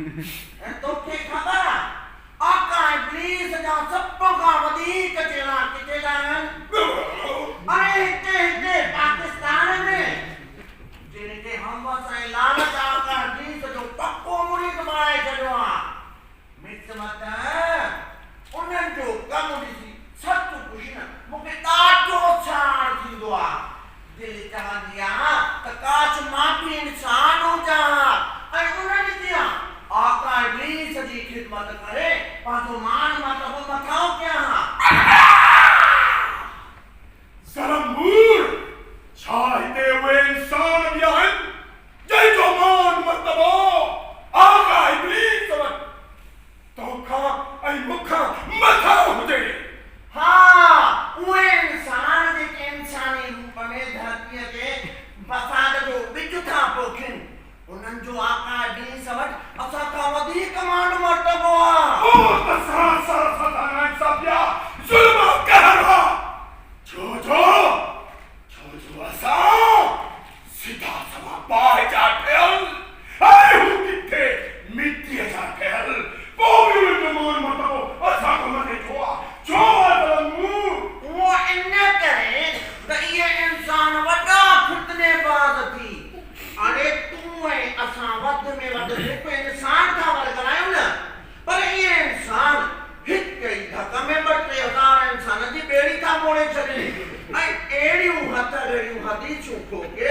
तो के खबर आका इब्लीस जा सब का वधीक चेला किथे आहिनि अरे हिते पाकिस्तान में जिनके हम साईं लालच आका इब्लीस जो पक्को मुरीद बणाए छॾियो आहे मिस मत उन्हनि जो कमु ॾिसी सच कुझु न मूंखे ॾाढो छाण थींदो आहे दिलि चवंदी आहे त काश मां बि इंसान हुजां ऐं उन्हनि कीअं आका इब्लीस जी ख़िदमत करे पंहिंजो मान मतिलबु मथां कयां ज़रमूर छा हिते उहे इंसान बि आहिनि जंहिंजो मान मतिलबु आका इब्लीस वटि तोखां ऐं मूंखां मथां हुजे हाँ उहे इंसान जेके इंसानी रूप में धरतीअ ते बसाद जो ॿिज था पोखनि उन्हनि जो आका इब्लीस वटि असां खां वधीक मान मर्तबो आहे ओ त सरासर सभ्या ज़ुल्म कहर छो असां सीधा सवा पाए जा ठहियल ऐं हू किथे मिटीअ जा ठहियल पोइ बि उनजो मान मतिलबु असां खां मथे छो आहे छो वो इन करे त इहे इंसान वॾा फितनेबाज़ थी अरे तूं ऐं असां वध में वधि हिकु इंसान खां वरगायूं न पर इहे इंसान हिकु ई धक में 2-3 इंसान जी ॿेड़ी था मोड़े छॾनि ऐं अहिड़ियूं हथड़ियूं हदीसूं ठोके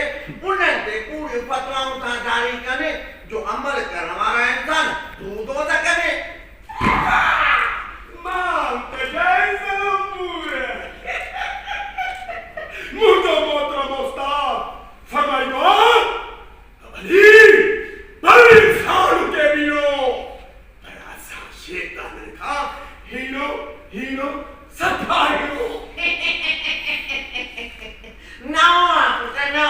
उन्हनि ते कूड़ियूं फतवाऊं था जारी कनि जो अमल करण वारा इंसान तूं थो त करे मां त ज़रूर मुंहिंजो मोहतरम उस्ताद फरमाईंदो अली पर इंसान के बीनो पर असां शैतान खां हीनो सफ़ा हीनो No,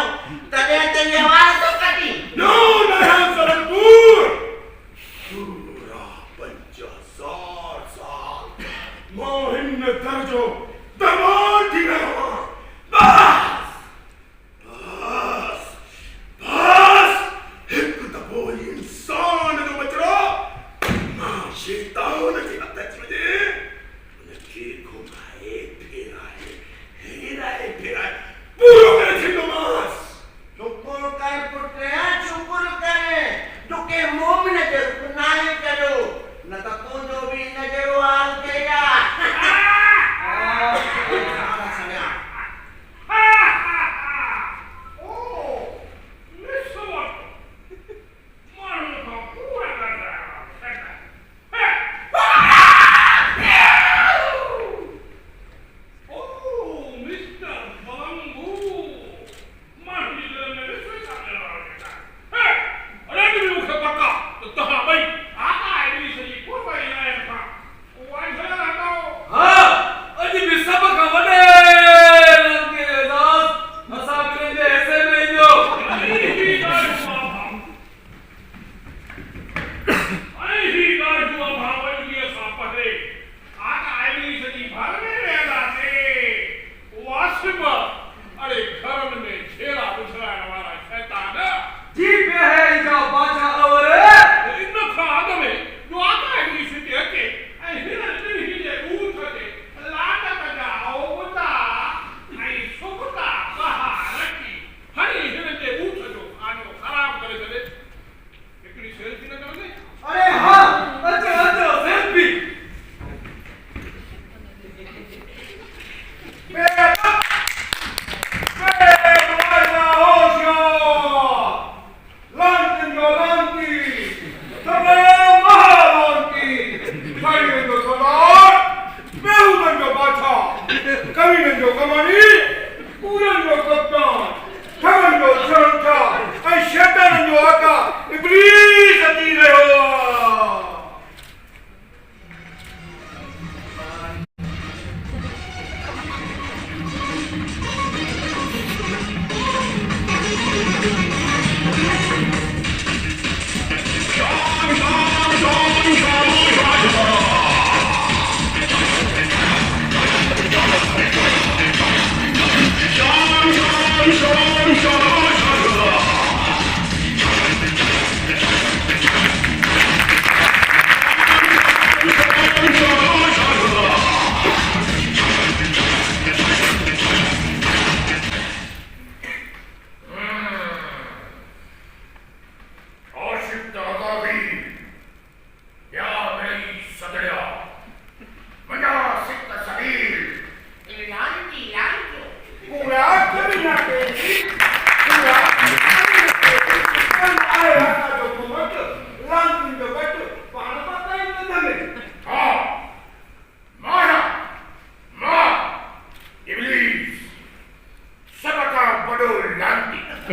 तॾहिं त इहे वार थो कढी No, ज़रूर पूरा 50,000 साल मां हिन दर्जो दबाण थी रहियो आहियां बस हिकु दफ़ो इंसान जो बचिड़ो मां शैतान जे हथ अची वञे उनखे घुमाए फेराए पूरो करे छॾींदोमांसि शुकुर कर पुट शुकुर कर जो के मोमिन जे गुनाह कयो न त तुंहिंजो बि इन जहिड़ो हाल थिएगा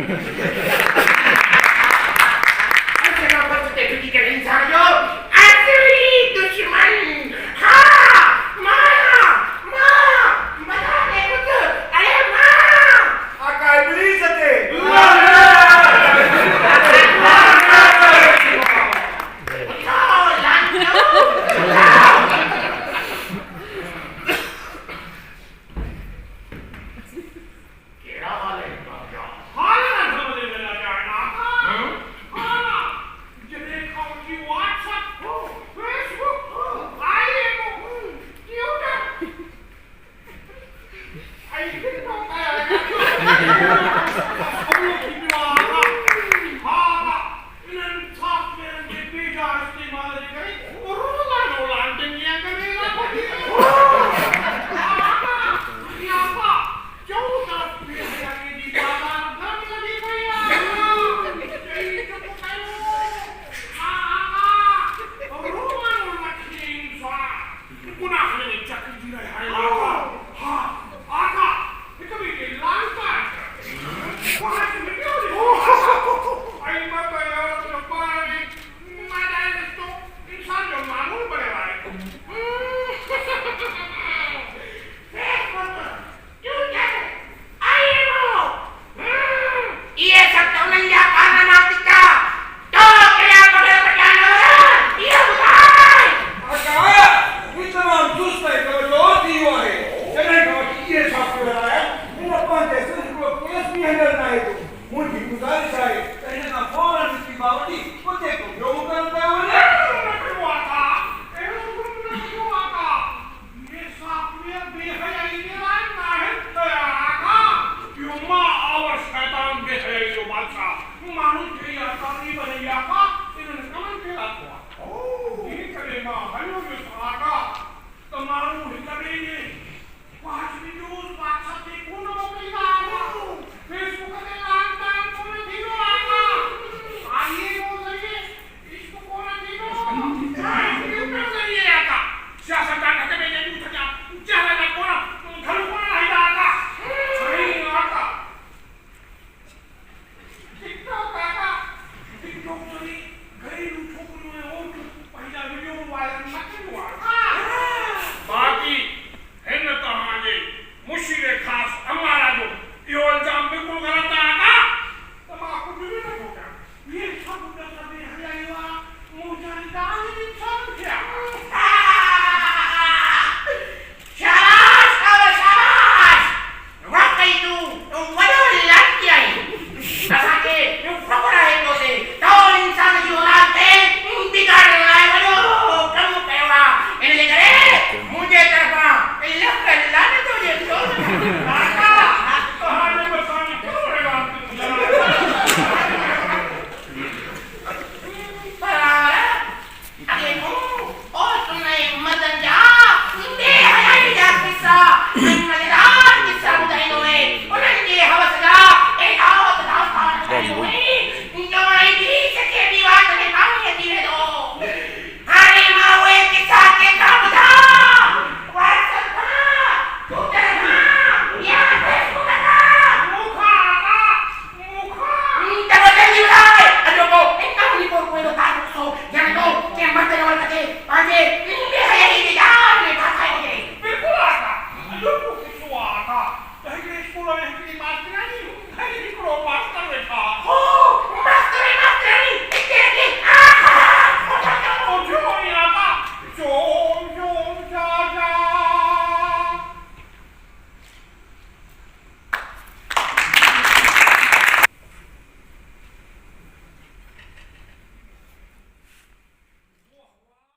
ऐसे ना बचते फिर के इंसान जो असली दुश्मन हाँ माँ बता दे कुछ अरे माँ आका इब्लीस थे Why